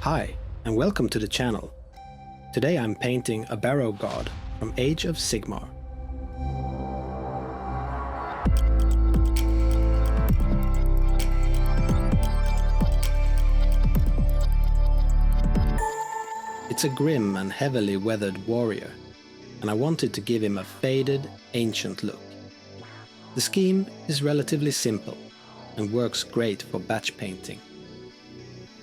Hi, and welcome to the channel. Today I'm painting a Barrow Guard from Age of Sigmar. It's a grim and heavily weathered warrior, and I wanted to give him a faded, ancient look. The scheme is relatively simple and works great for batch painting.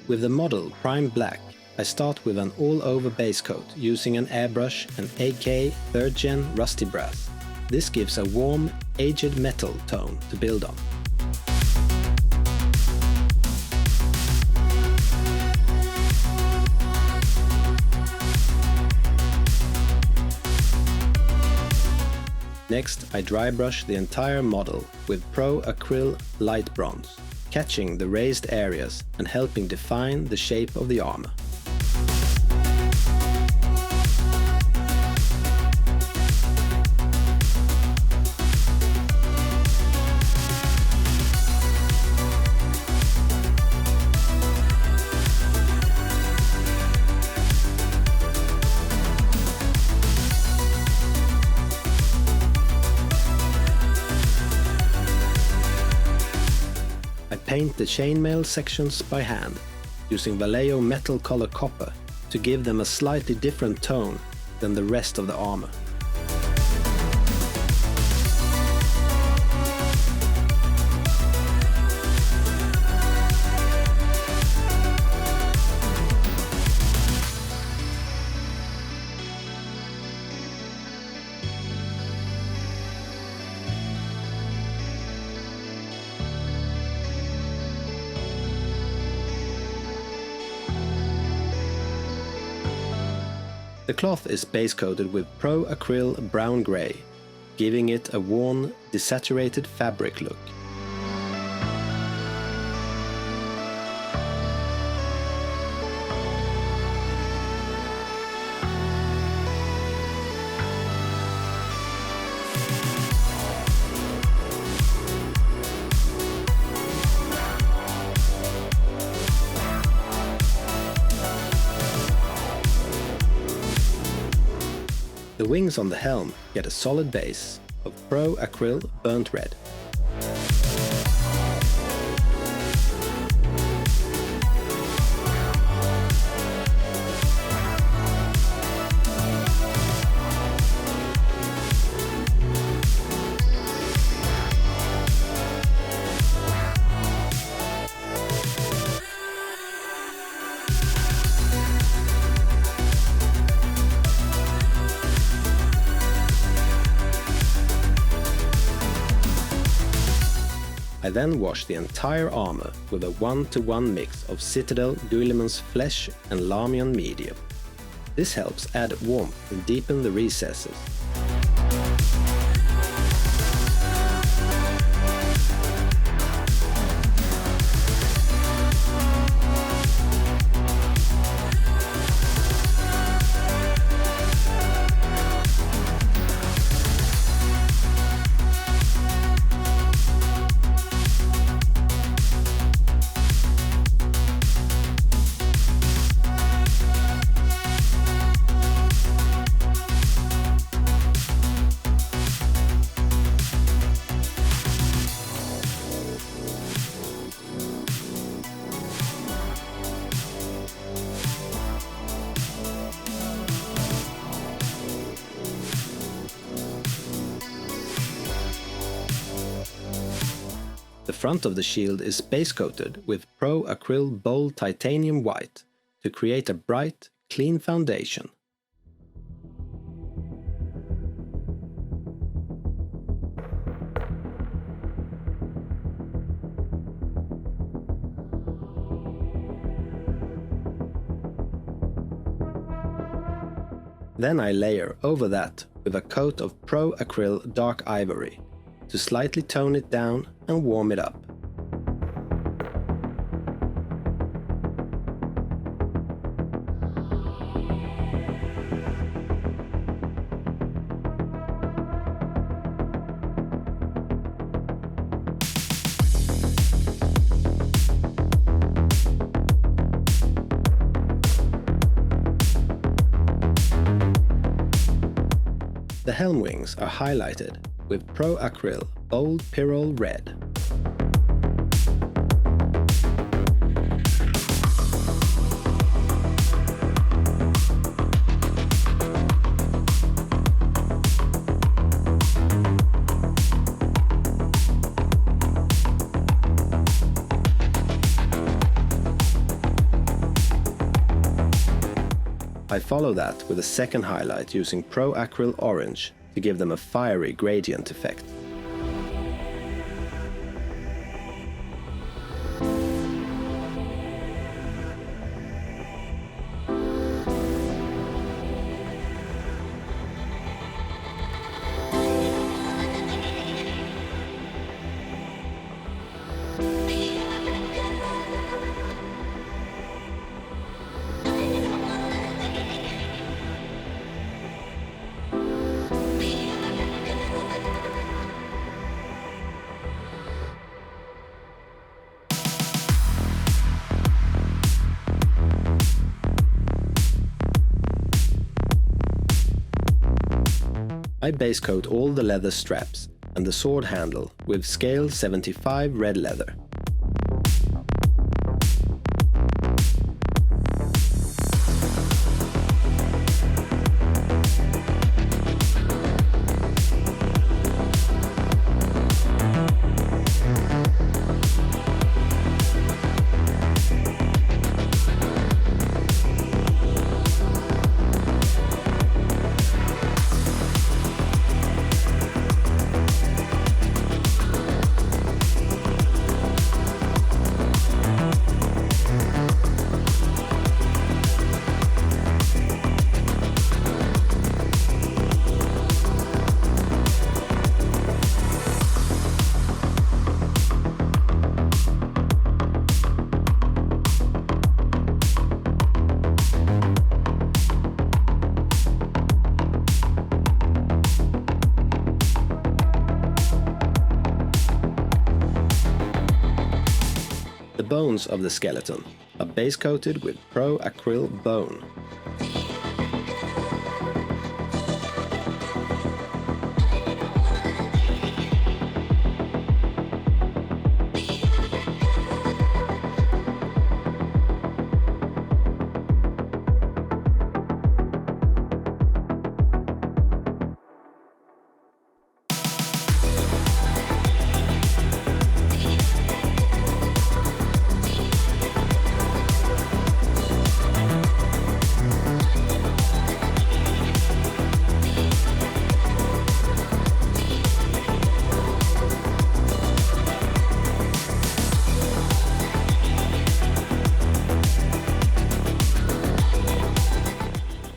With the model primed black, I start with an all-over base coat using an airbrush and AK 3rd Gen rusty brass. This gives a warm, aged metal tone to build on. Next, I dry brush the entire model with Pro Acryl Light Bronze, catching the raised areas and helping define the shape of the armor. I paint the chainmail sections by hand, using Vallejo metal color copper to give them a slightly different tone than the rest of the armor. The cloth is base coated with Pro Acryl Brown Grey, giving it a worn, desaturated fabric look. The wings on the helm get a solid base of Pro Acryl Burnt Red. I then wash the entire armor with a 1-to-1 mix of Citadel Guilliman's Flesh and Lamian Medium. This helps add warmth and deepen the recesses. The front of the shield is base coated with Pro Acryl Bold Titanium White to create a bright, clean foundation. Then I layer over that with a coat of Pro Acryl Dark Ivory to slightly tone it down and warm it up. The helm wings are highlighted with Pro Acryl Bold Pyrrole Red. I follow that with a second highlight using Pro Acryl Orange to give them a fiery gradient effect. I base coat all the leather straps and the sword handle with scale 75 red leather. The bones of the skeleton are base coated with Pro Acryl Bone.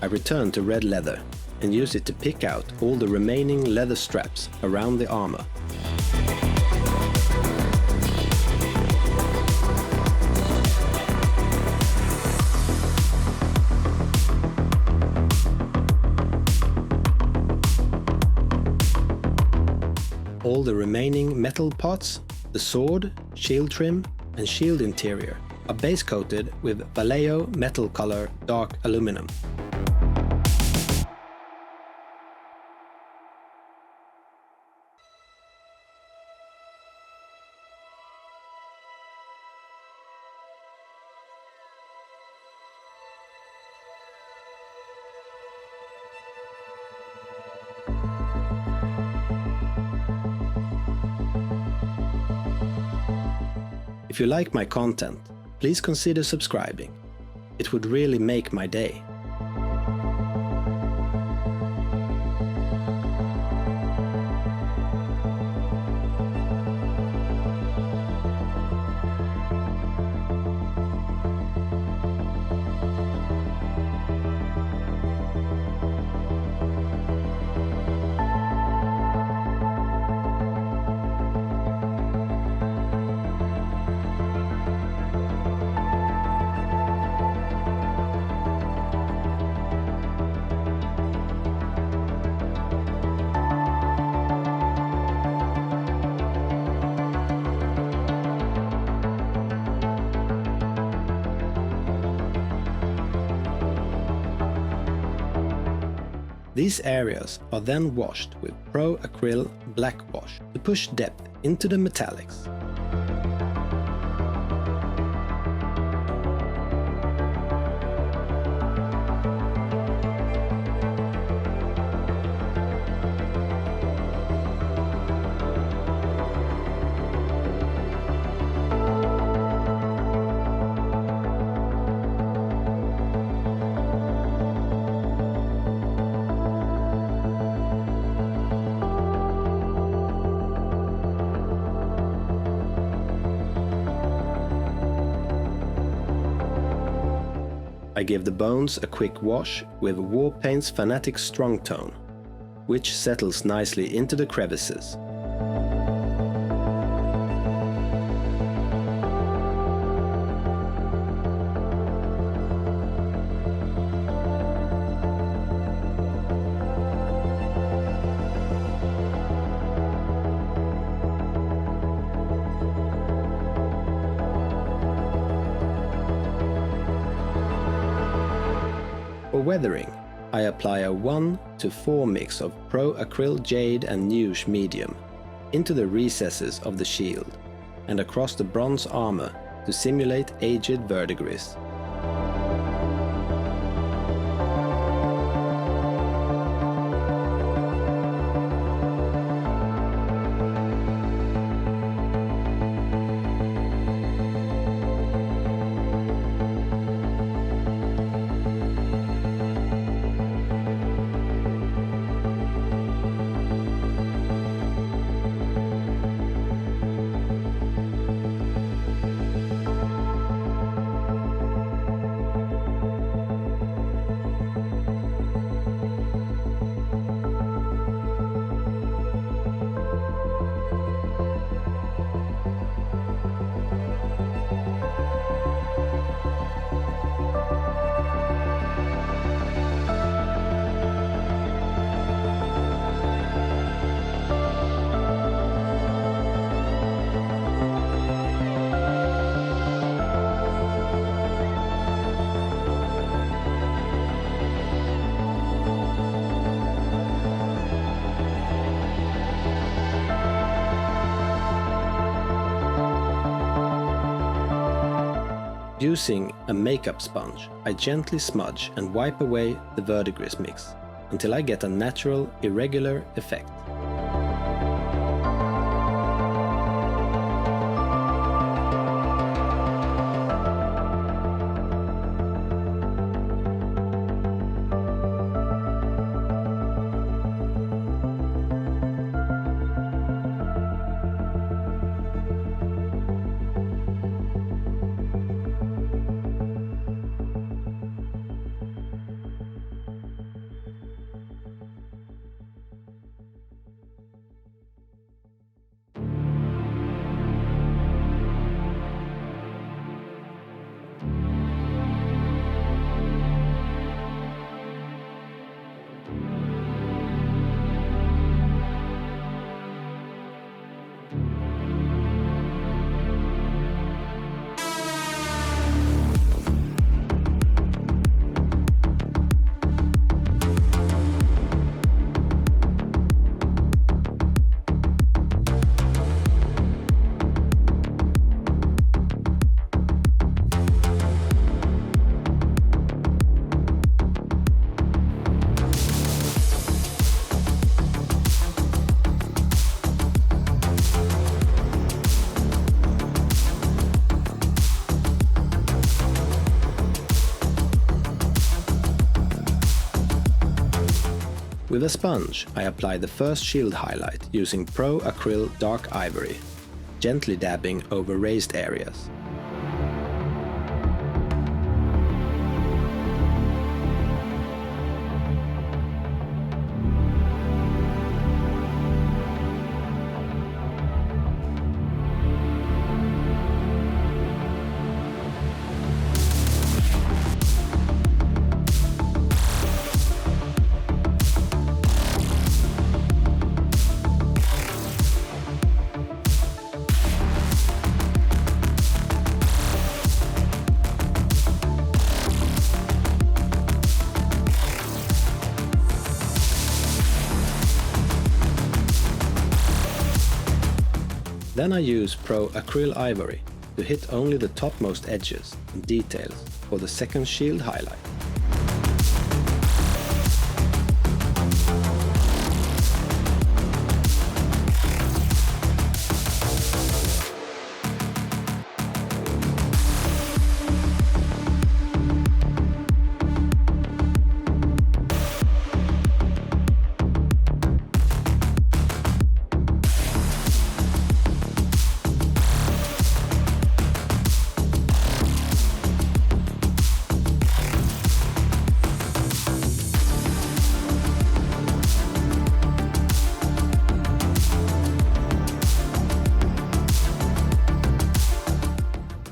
I return to red leather and use it to pick out all the remaining leather straps around the armor. All the remaining metal parts, the sword, shield trim and shield interior are base coated with Vallejo Metal Color Dark Aluminum. If you like my content, please consider subscribing. It would really make my day. These areas are then washed with Pro Acryl Black Wash to push depth into the metallics. I give the bones a quick wash with Warpaint's Fanatic Strong Tone, which settles nicely into the crevices. For weathering, I apply a 1 to 4 mix of Pro Acryl Jade and Nuge Medium into the recesses of the shield and across the bronze armor to simulate aged verdigris. Using a makeup sponge, I gently smudge and wipe away the verdigris mix until I get a natural, irregular effect. With a sponge, I apply the first shield highlight using Pro Acryl Dark Ivory, gently dabbing over raised areas. Then I use Pro Acryl Ivory to hit only the topmost edges and details for the second shield highlight.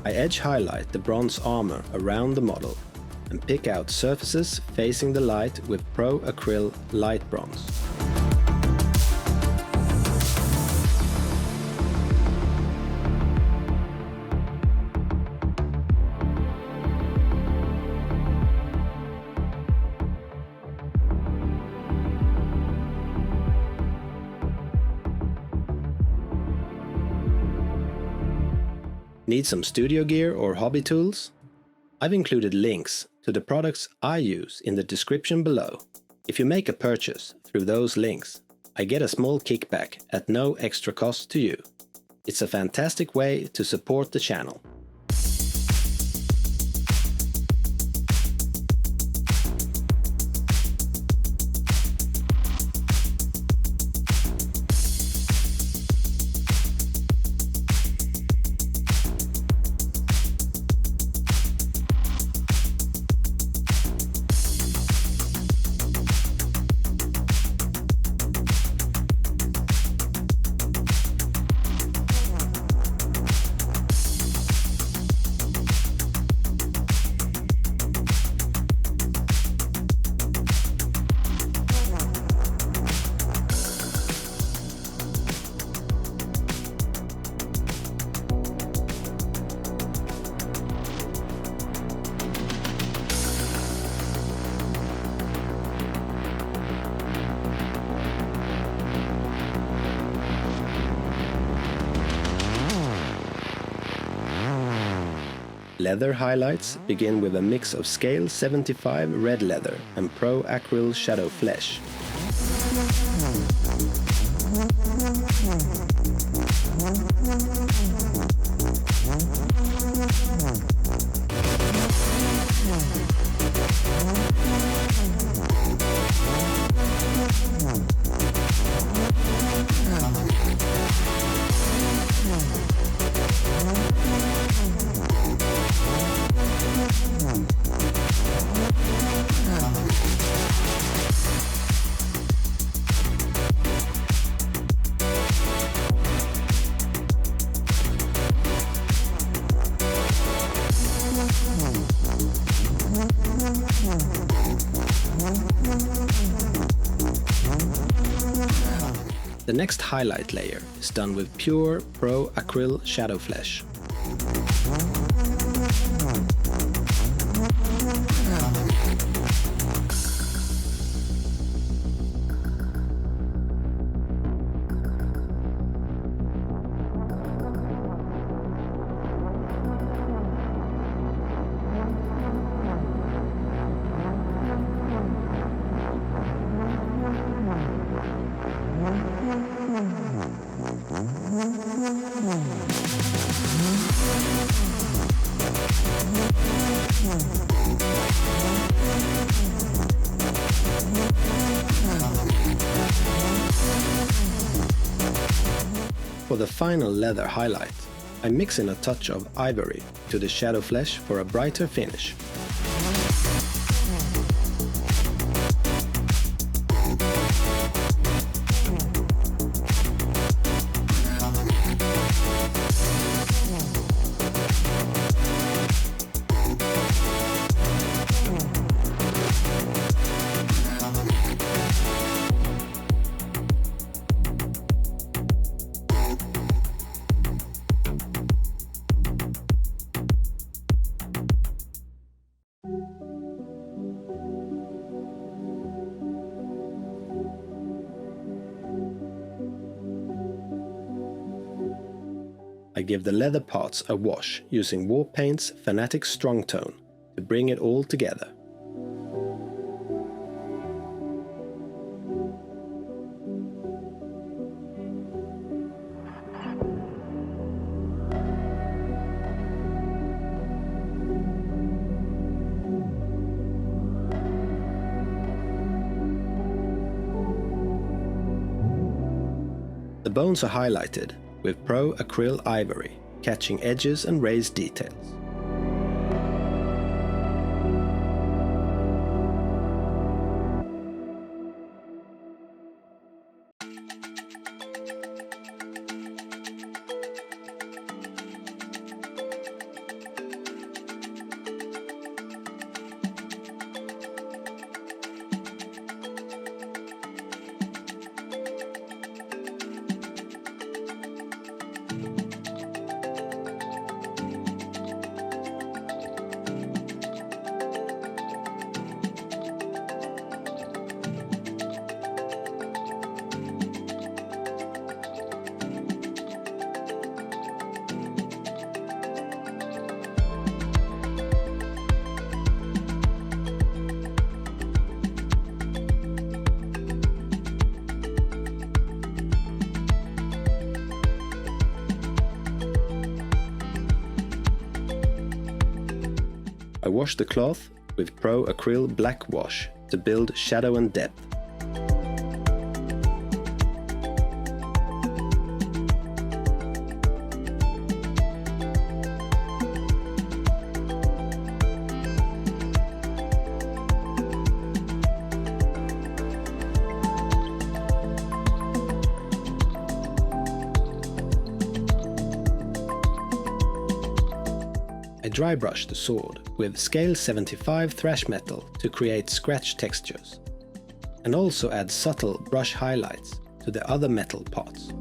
I edge highlight the bronze armor around the model and pick out surfaces facing the light with Pro Acryl Light Bronze. Need some studio gear or hobby tools? I've included links to the products I use in the description below. If you make a purchase through those links, I get a small kickback at no extra cost to you. It's a fantastic way to support the channel. Leather highlights begin with a mix of Scale 75 red leather and Pro Acryl Shadow Flesh. The next highlight layer is done with pure Pro Acryl Shadow Flesh. For the final leather highlight, I mix in a touch of ivory to the shadow flesh for a brighter finish. I give the leather parts a wash using War Paint's Fanatic Strong Tone to bring it all together. The bones are highlighted with Pro Acryl Ivory, catching edges and raised details. I wash the cloth with Pro Acryl Black Wash to build shadow and depth. I dry brush the sword with scale 75 thrash metal to create scratch textures, and also add subtle brush highlights to the other metal parts.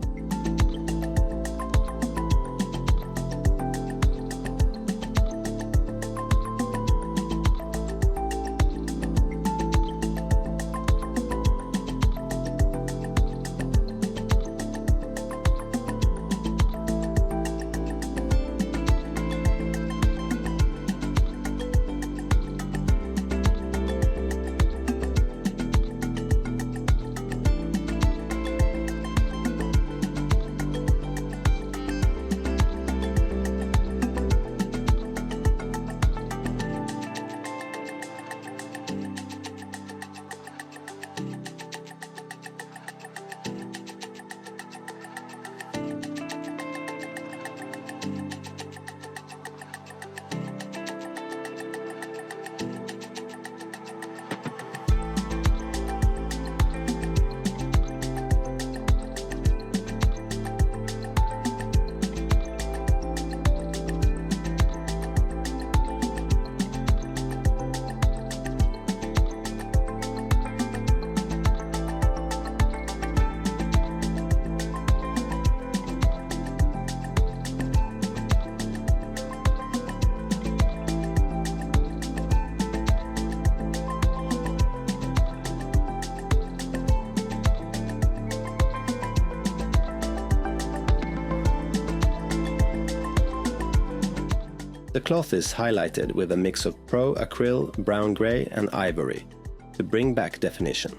The cloth is highlighted with a mix of Pro Acryl, Brown Grey and Ivory to bring back definition.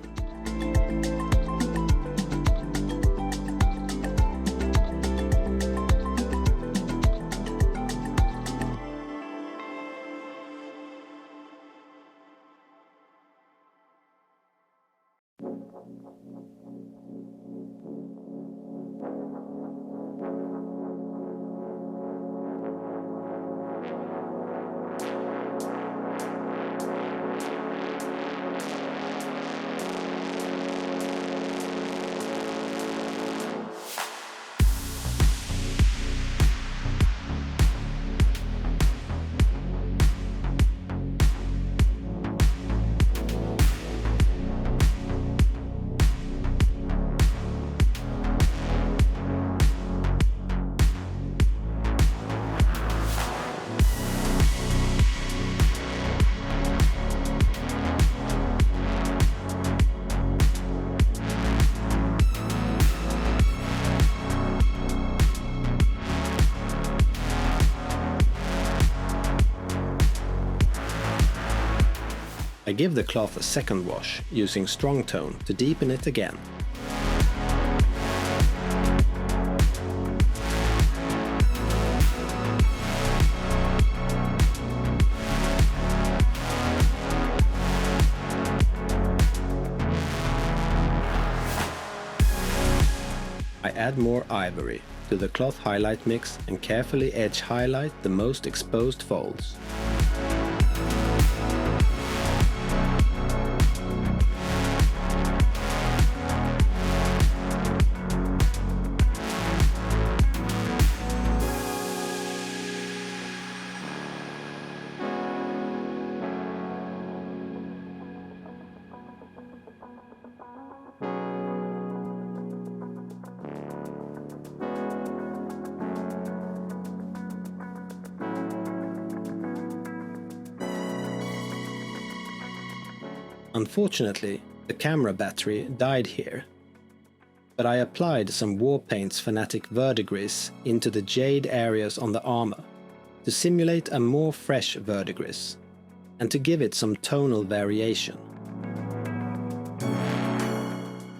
I give the cloth a second wash using strong tone to deepen it again. I add more ivory to the cloth highlight mix and carefully edge highlight the most exposed folds. Unfortunately, the camera battery died here, but I applied some Warpaint's Fanatic verdigris into the jade areas on the armor to simulate a more fresh verdigris and to give it some tonal variation.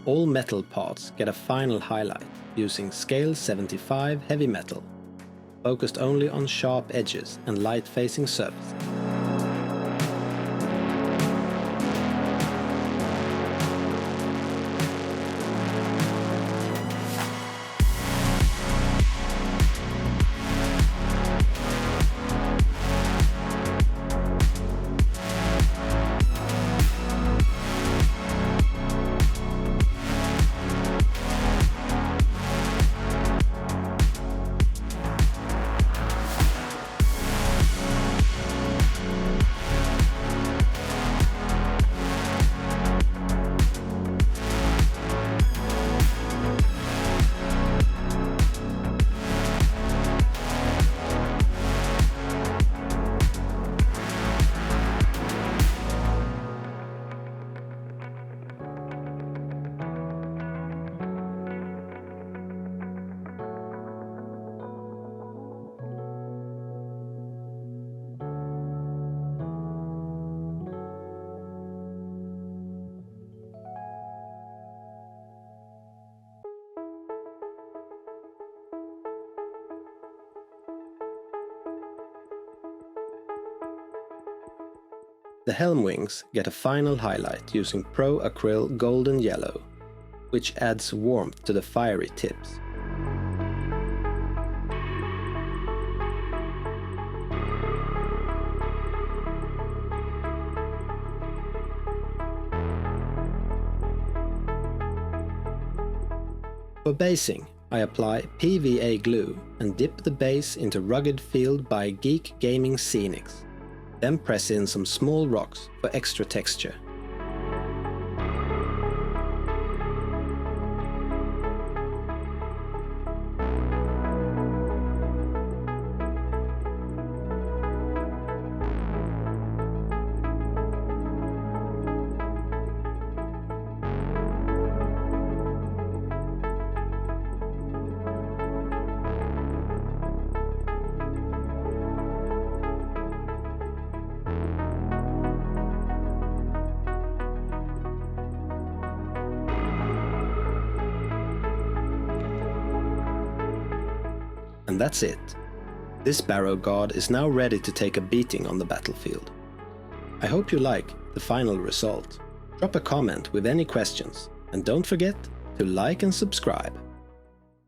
All metal parts get a final highlight using scale 75 heavy metal, focused only on sharp edges and light-facing surfaces. The helm wings get a final highlight using Pro Acryl Golden Yellow, which adds warmth to the fiery tips. For basing, I apply PVA glue and dip the base into Rugged Field by Geek Gaming Scenics. Then press in some small rocks for extra texture. And that's it. This Barrow Guard is now ready to take a beating on the battlefield. I hope you like the final result. Drop a comment with any questions, and don't forget to like and subscribe.